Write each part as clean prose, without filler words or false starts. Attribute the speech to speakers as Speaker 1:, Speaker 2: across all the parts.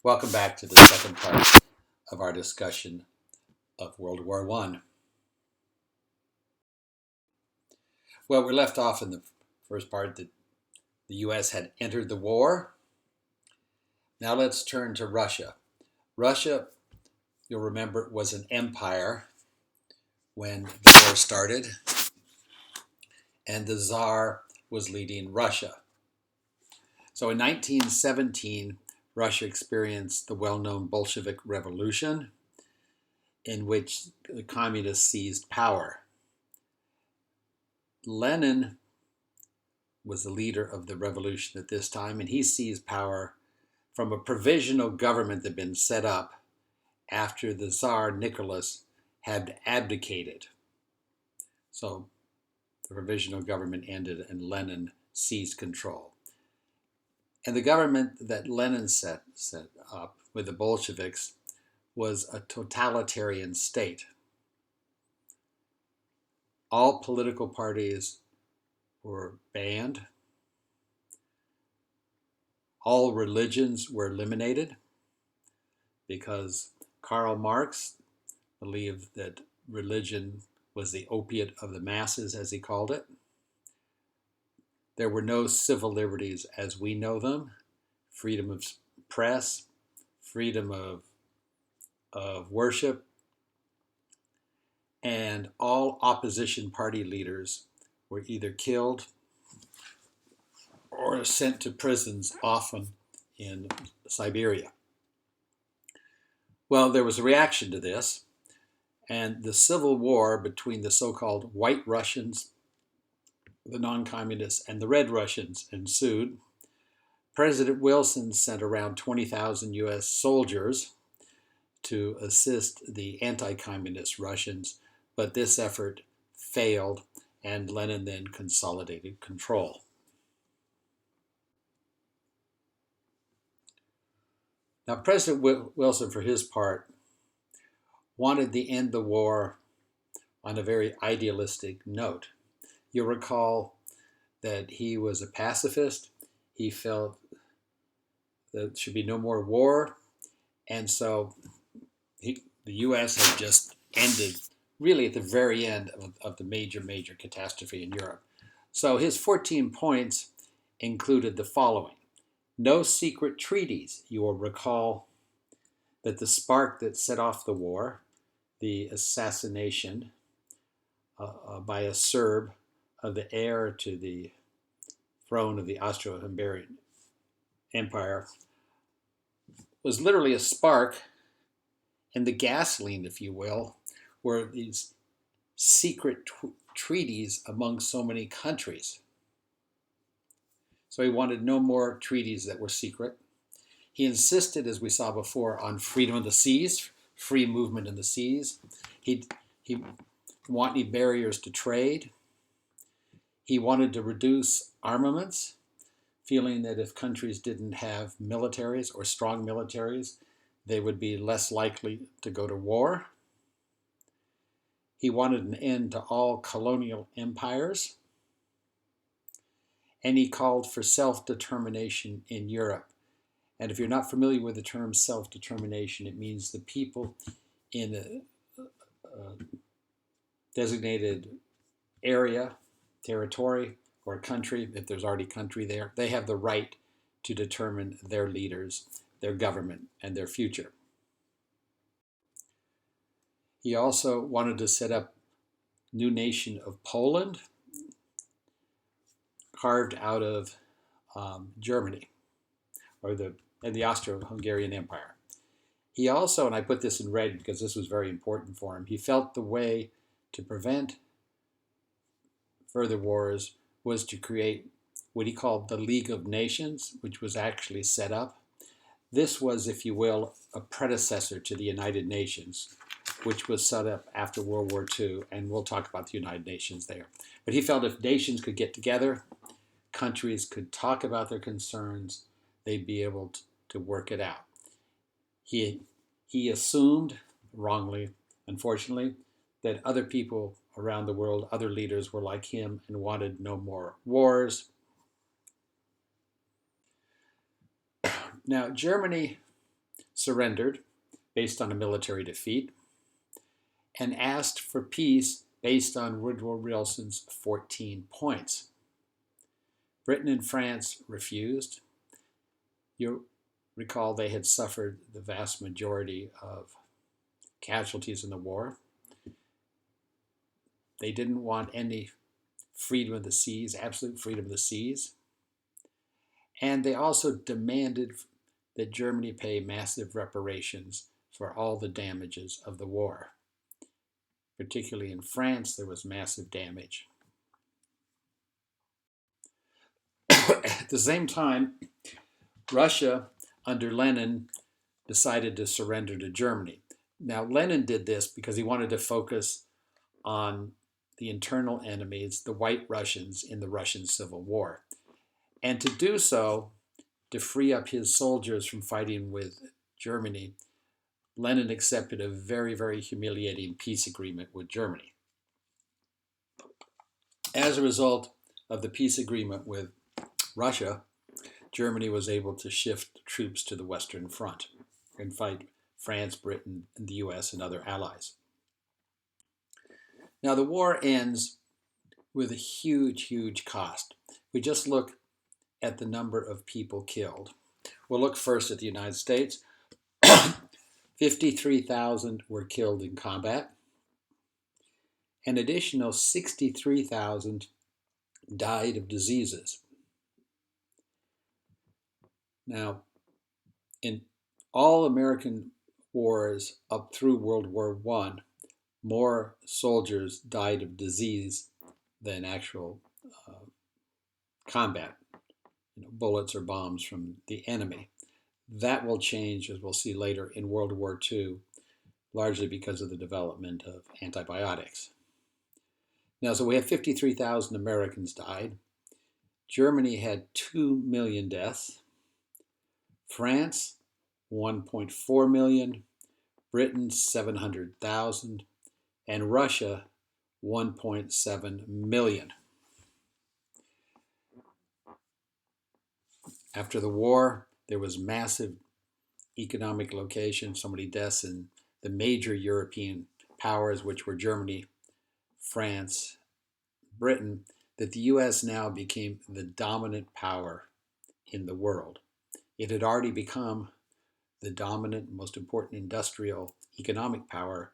Speaker 1: Welcome back to the second part of our discussion of World War I. Well, we left off in the first part that the U.S. had entered the war. Now let's turn to Russia. Russia, you'll remember, was an empire when the war started, and the Tsar was leading Russia. So in 1917, Russia experienced the well-known Bolshevik Revolution, in which the communists seized power. Lenin was the leader of the revolution at this time, and he seized power from a provisional government that had been set up after the Tsar Nicholas had abdicated. So the provisional government ended and Lenin seized control. And the government that Lenin set up with the Bolsheviks was a totalitarian state. All political parties were banned. All religions were eliminated because Karl Marx believed that religion was the opiate of the masses, as he called it. There were no civil liberties as we know them: freedom of press, freedom of worship, and all opposition party leaders were either killed or sent to prisons, often in Siberia. Well, there was a reaction to this, and the civil war between the so-called White Russians, the non-communists, and the Red Russians ensued. President Wilson sent around 20,000 US soldiers to assist the anti-communist Russians, but this effort failed, and Lenin then consolidated control. Now, President Wilson, for his part, wanted to end the war on a very idealistic note. You'll recall that he was a pacifist. He felt that there should be no more war, and so the U.S. had just ended, really at the very end of the major catastrophe in Europe. So his 14 points included the following: no secret treaties. You will recall that the spark that set off the war, the assassination by a Serb of the heir to the throne of the Austro-Hungarian Empire, was literally a spark, and the gasoline, if you will, were these secret treaties among so many countries. So he wanted no more treaties that were secret. He insisted, as we saw before, on freedom of the seas, free movement in the seas. He wanted any barriers to trade. He wanted to reduce armaments, feeling that if countries didn't have militaries or strong militaries, they would be less likely to go to war. He wanted an end to all colonial empires. And he called for self-determination in Europe. And if you're not familiar with the term self-determination, it means the people in a designated area, territory, or country, if there's already country there, they have the right to determine their leaders, their government, and their future. He also wanted to set up a new nation of Poland, carved out of Germany, or the Austro-Hungarian Empire. He also, and I put this in red because this was very important for him, he felt the way to prevent further wars was to create what he called the League of Nations, which was actually set up. This was, if you will, a predecessor to the United Nations, which was set up after World War II, and we'll talk about the United Nations there. But he felt if nations could get together, countries could talk about their concerns, they'd be able to work it out. He assumed, wrongly, unfortunately, that other people around the world, other leaders, were like him and wanted no more wars. Now, Germany surrendered based on a military defeat, and asked for peace based on Woodrow Wilson's 14 points. Britain and France refused. You recall they had suffered the vast majority of casualties in the war. They didn't want any freedom of the seas, absolute freedom of the seas. And they also demanded that Germany pay massive reparations for all the damages of the war. Particularly in France, there was massive damage. At the same time, Russia, under Lenin, decided to surrender to Germany. Now, Lenin did this because he wanted to focus on the internal enemies, the White Russians, in the Russian Civil War. And to do so, to free up his soldiers from fighting with Germany, Lenin accepted a very, very humiliating peace agreement with Germany. As a result of the peace agreement with Russia, Germany was able to shift troops to the Western Front and fight France, Britain, and the US and other allies. Now, the war ends with a huge, huge cost. We just look at the number of people killed. We'll look first at the United States. 53,000 were killed in combat. An additional 63,000 died of diseases. Now, in all American wars up through World War I, more soldiers died of disease than actual combat, bullets or bombs from the enemy. That will change, as we'll see later, in World War II, largely because of the development of antibiotics. Now, so we have 53,000 Americans died. Germany had 2 million deaths. France, 1.4 million. Britain, 700,000. And Russia, 1.7 million. After the war, there was massive economic location, so many deaths in the major European powers, which were Germany, France, Britain, that the US now became the dominant power in the world. It had already become the dominant, most important industrial economic power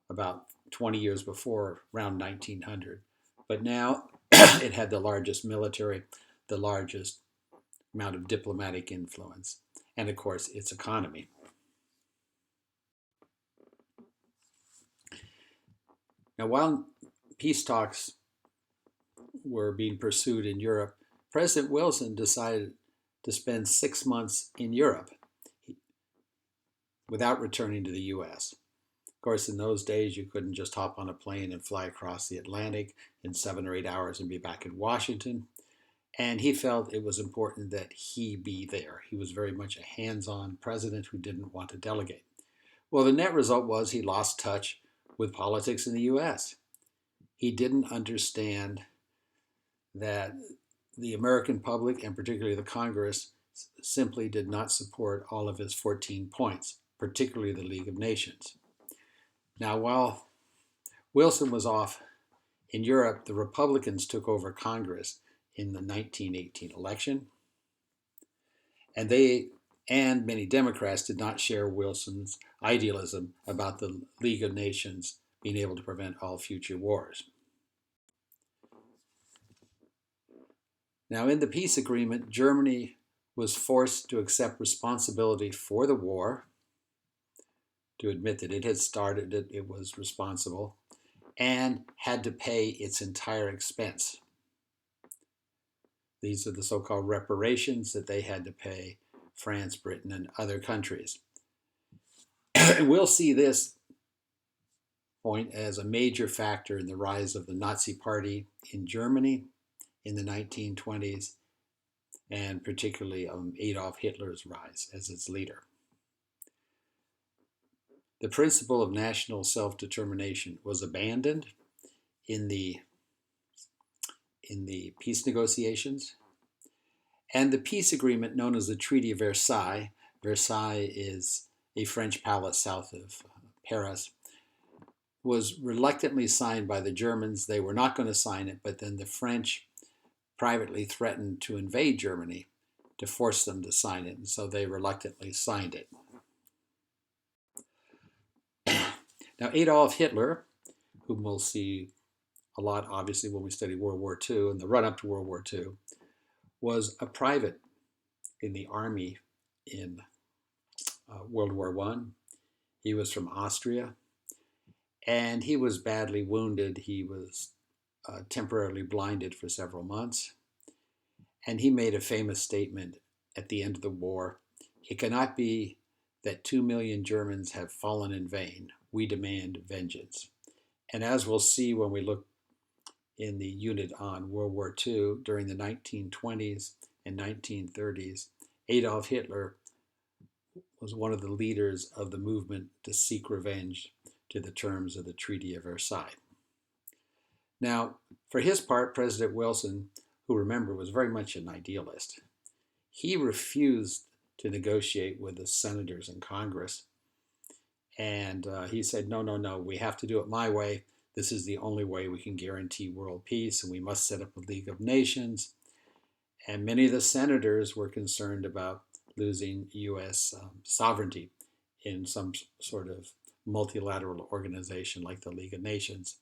Speaker 1: about 20 years before, around 1900. But now it had the largest military, the largest amount of diplomatic influence, and of course, its economy. Now, while peace talks were being pursued in Europe, President Wilson decided to spend 6 months in Europe without returning to the US. Of course, in those days, you couldn't just hop on a plane and fly across the Atlantic in 7 or 8 hours and be back in Washington. And he felt it was important that he be there. He was very much a hands-on president who didn't want to delegate. Well, the net result was he lost touch with politics in the US. He didn't understand that the American public, and particularly the Congress, simply did not support all of his 14 points, particularly the League of Nations. Now, while Wilson was off in Europe, the Republicans took over Congress in the 1918 election, and many Democrats did not share Wilson's idealism about the League of Nations being able to prevent all future wars. Now, in the peace agreement, Germany was forced to accept responsibility for the war, to admit that it had started it, it was responsible, and had to pay its entire expense. These are the so-called reparations that they had to pay France, Britain, and other countries. And we'll see this point as a major factor in the rise of the Nazi Party in Germany in the 1920s, and particularly Adolf Hitler's rise as its leader. The principle of national self-determination was abandoned in the peace negotiations, and the peace agreement known as the Treaty of Versailles Versailles is a French palace south of Paris, was reluctantly signed by the Germans. They were not going to sign it, but then the French privately threatened to invade Germany to force them to sign it, and so they reluctantly signed it. Now, Adolf Hitler, whom we'll see a lot, obviously, when we study World War II and the run-up to World War II, was a private in the army in World War I. He was from Austria, and he was badly wounded. He was temporarily blinded for several months, and he made a famous statement at the end of the war: "It cannot be that 2 million Germans have fallen in vain. We demand vengeance." And as we'll see when we look in the unit on World War II, during the 1920s and 1930s, Adolf Hitler was one of the leaders of the movement to seek revenge to the terms of the Treaty of Versailles. Now, for his part, President Wilson, who remember was very much an idealist, he refused to negotiate with the senators in Congress. And he said, no, we have to do it my way. This is the only way we can guarantee world peace, and we must set up a League of Nations. And many of the senators were concerned about losing U.S. sovereignty in some sort of multilateral organization like the League of Nations.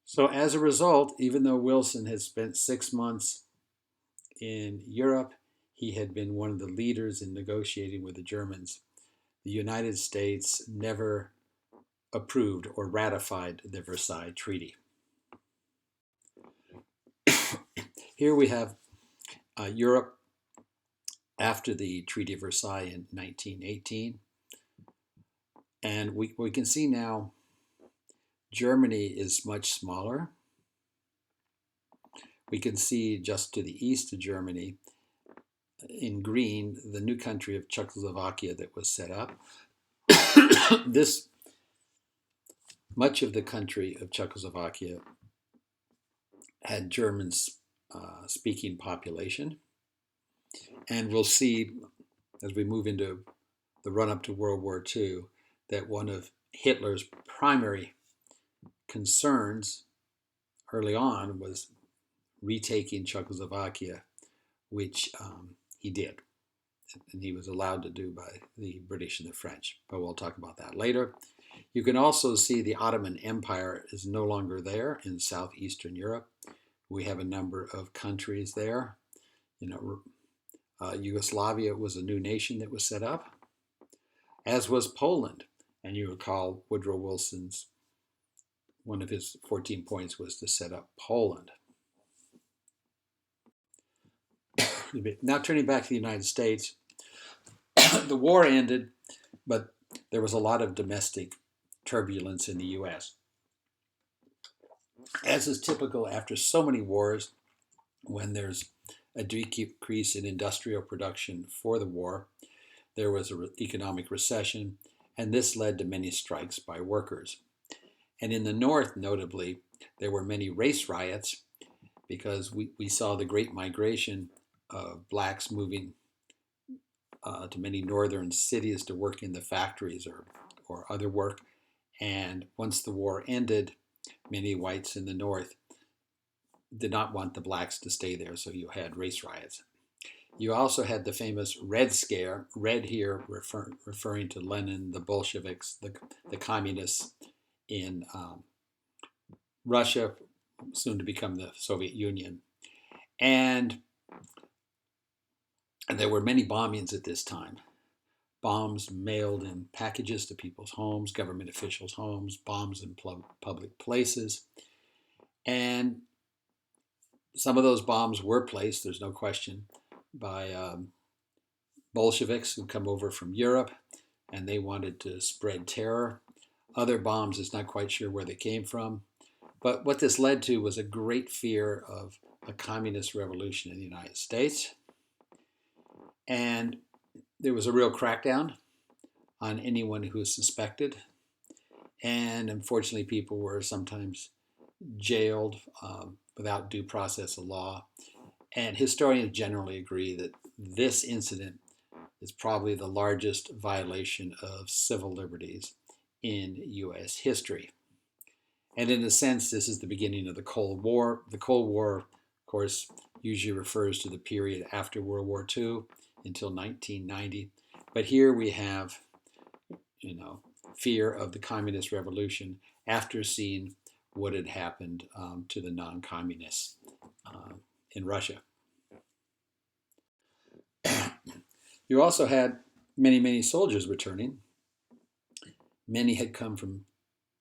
Speaker 1: So as a result, even though Wilson had spent 6 months in Europe, he had been one of the leaders in negotiating with the Germans. The United States never approved or ratified the Versailles Treaty. Here we have Europe after the Treaty of Versailles in 1918. And we can see now Germany is much smaller. We can see just to the east of Germany, in green, the new country of Czechoslovakia that was set up. Much of the country of Czechoslovakia had German-speaking population. And we'll see, as we move into the run-up to World War II, that one of Hitler's primary concerns early on was retaking Czechoslovakia, which he did. And he was allowed to do by the British and the French. But we'll talk about that later. You can also see the Ottoman Empire is no longer there in southeastern Europe. We have a number of countries there. Yugoslavia was a new nation that was set up, as was Poland. And you recall Woodrow Wilson's, one of his 14 points was to set up Poland. Now turning back to the United States, the war ended, but there was a lot of domestic turbulence in the U.S. As is typical after so many wars, when there's a decrease in industrial production for the war, there was an economic recession, and this led to many strikes by workers. And in the North, notably, there were many race riots because we saw the Great Migration of blacks moving to many northern cities to work in the factories or other work. And once the war ended, many whites in the North did not want the blacks to stay there, so you had race riots. You also had the famous Red Scare, red here referring to Lenin, the Bolsheviks, the communists in Russia, soon to become the Soviet Union. And there were many bombings at this time. Bombs mailed in packages to people's homes, government officials' homes, bombs in public places. And some of those bombs were placed, there's no question, by Bolsheviks who come over from Europe, and they wanted to spread terror. Other bombs, it's not quite sure where they came from. But what this led to was a great fear of a communist revolution in the United States. And there was a real crackdown on anyone who was suspected. And unfortunately, people were sometimes jailed without due process of law. And historians generally agree that this incident, is probably the largest violation of civil liberties in U.S. history. And in a sense, this is the beginning of the Cold War. The Cold War, of course, usually refers to the period after World War II until 1990. But here we have, fear of the communist revolution after seeing what had happened to the non-communists in Russia. You also had many, many soldiers returning. Many had come from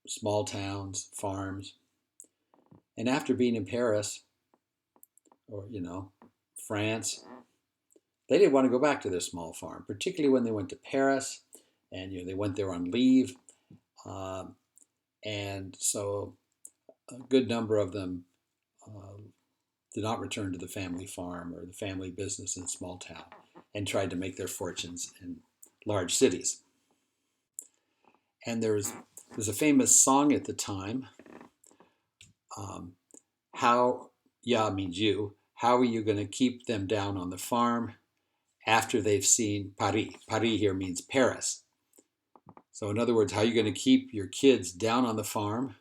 Speaker 1: small towns, farms. And after being in Paris or, France, they didn't want to go back to their small farm, particularly when they went to Paris and they went there on leave. And so a good number of them did not return to the family farm or the family business in a small town and tried to make their fortunes in large cities. And there's a famous song at the time, how, Ya means you, how are you going to keep them down on the farm after they've seen Paris? Paris here means Paris. So in other words, how are you going to keep your kids down on the farm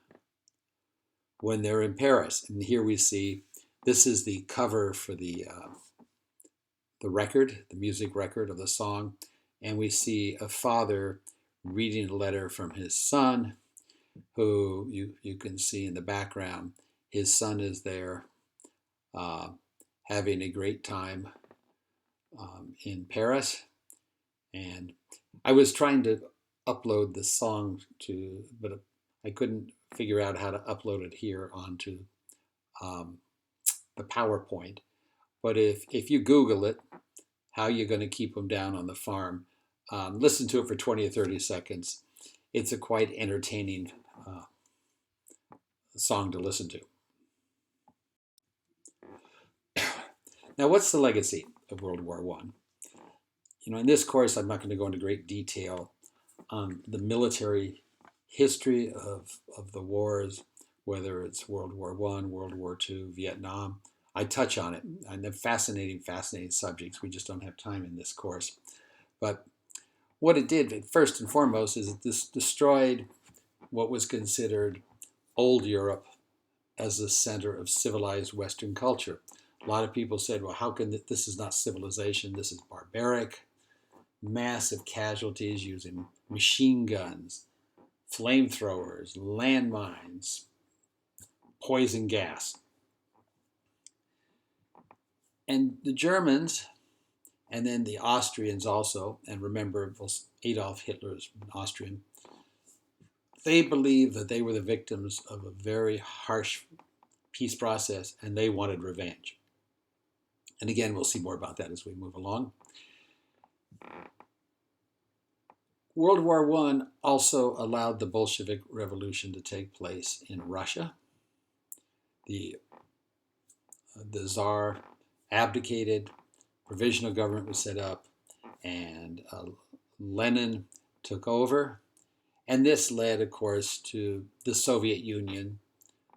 Speaker 1: when they're in Paris? And here we see, this is the cover for the record, the music record of the song. And we see a father reading a letter from his son, who you can see in the background. His son is there having a great time in Paris. And I was trying to upload the song but I couldn't figure out how to upload it here onto the PowerPoint. But if you Google it, how you're going to keep them down on the farm, listen to it for 20 or 30 seconds. It's a quite entertaining song to listen to. Now, what's the legacy of World War I? In this course, I'm not going to go into great detail on the military history of the wars, whether it's World War I, World War II, Vietnam. I touch on it, and they're fascinating subjects. We just don't have time in this course. But what it did, first and foremost, is it destroyed what was considered old Europe as the center of civilized Western culture. A lot of people said, well, how can this is not civilization, this is barbaric. Massive casualties using machine guns, flamethrowers, landmines, poison gas. And the Germans, and then the Austrians also, and remember Adolf Hitler's Austrian, they believed that they were the victims of a very harsh peace process, and they wanted revenge. And again, we'll see more about that as we move along. World War I also allowed the Bolshevik Revolution to take place in Russia. The Tsar abdicated, provisional government was set up, and Lenin took over. And this led, of course, to the Soviet Union,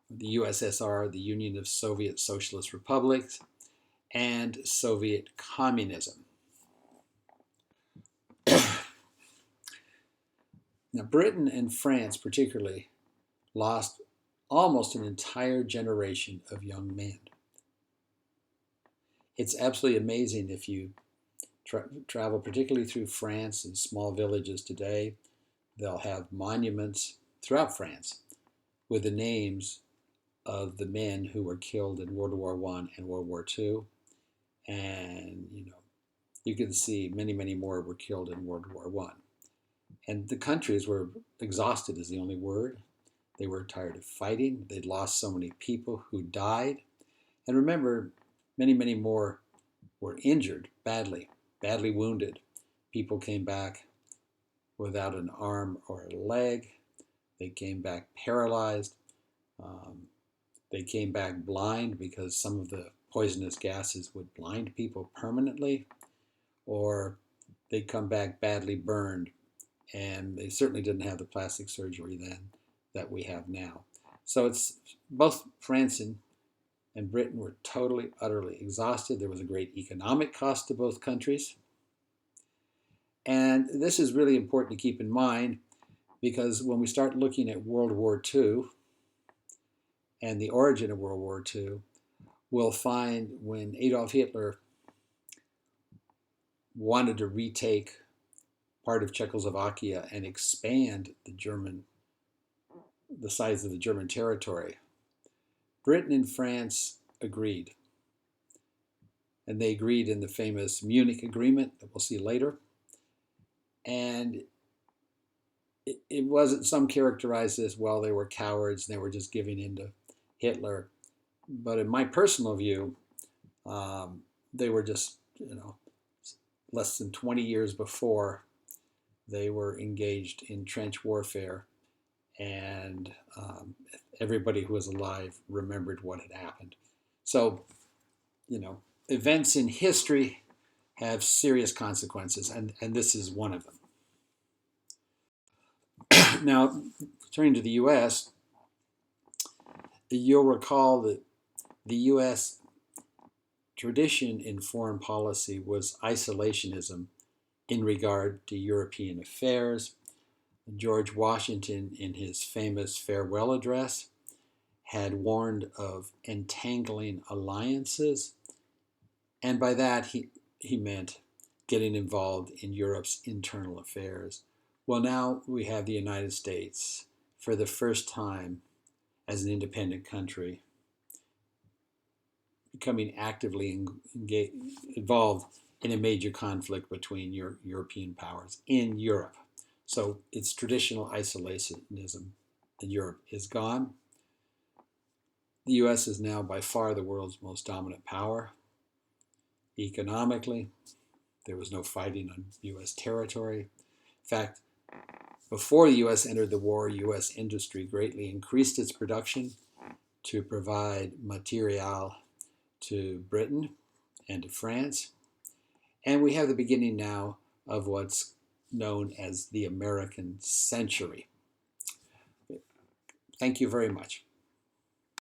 Speaker 1: the USSR, the Union of Soviet Socialist Republics, and Soviet communism. Now, Britain and France particularly lost almost an entire generation of young men. It's absolutely amazing if you travel, particularly through France and small villages today. They'll have monuments throughout France with the names of the men who were killed in World War I and World War II. And, you can see many, many more were killed in World War I. And the countries were exhausted is the only word. They were tired of fighting. They'd lost so many people who died. And remember, many, many more were injured badly wounded. People came back without an arm or a leg. They came back paralyzed. They came back blind because some of the poisonous gases would blind people permanently, or they'd come back badly burned, and they certainly didn't have the plastic surgery then that we have now. So it's both France and Britain were totally, utterly exhausted. There was a great economic cost to both countries. And this is really important to keep in mind because when we start looking at World War II and the origin of World War II, we'll find when Adolf Hitler wanted to retake part of Czechoslovakia and expand the size of the German territory, Britain and France agreed. And they agreed in the famous Munich Agreement that we'll see later. And it wasn't, some characterized this, well, they were cowards and they were just giving in to Hitler. But in my personal view, they were just, less than 20 years before, they were engaged in trench warfare, and everybody who was alive remembered what had happened. So, events in history have serious consequences, and this is one of them. Now, turning to the U.S., you'll recall that the U.S. tradition in foreign policy was isolationism in regard to European affairs. George Washington, in his famous farewell address, had warned of entangling alliances, and by that he meant getting involved in Europe's internal affairs. Well, now we have the United States, for the first time as an independent country, becoming actively involved in a major conflict between European powers in Europe. So its traditional isolationism in Europe is gone. The US is now by far the world's most dominant power. Economically, there was no fighting on US territory. In fact, before the US entered the war, US industry greatly increased its production to provide material to Britain and to France. And we have the beginning now of what's known as the American century. Thank you very much.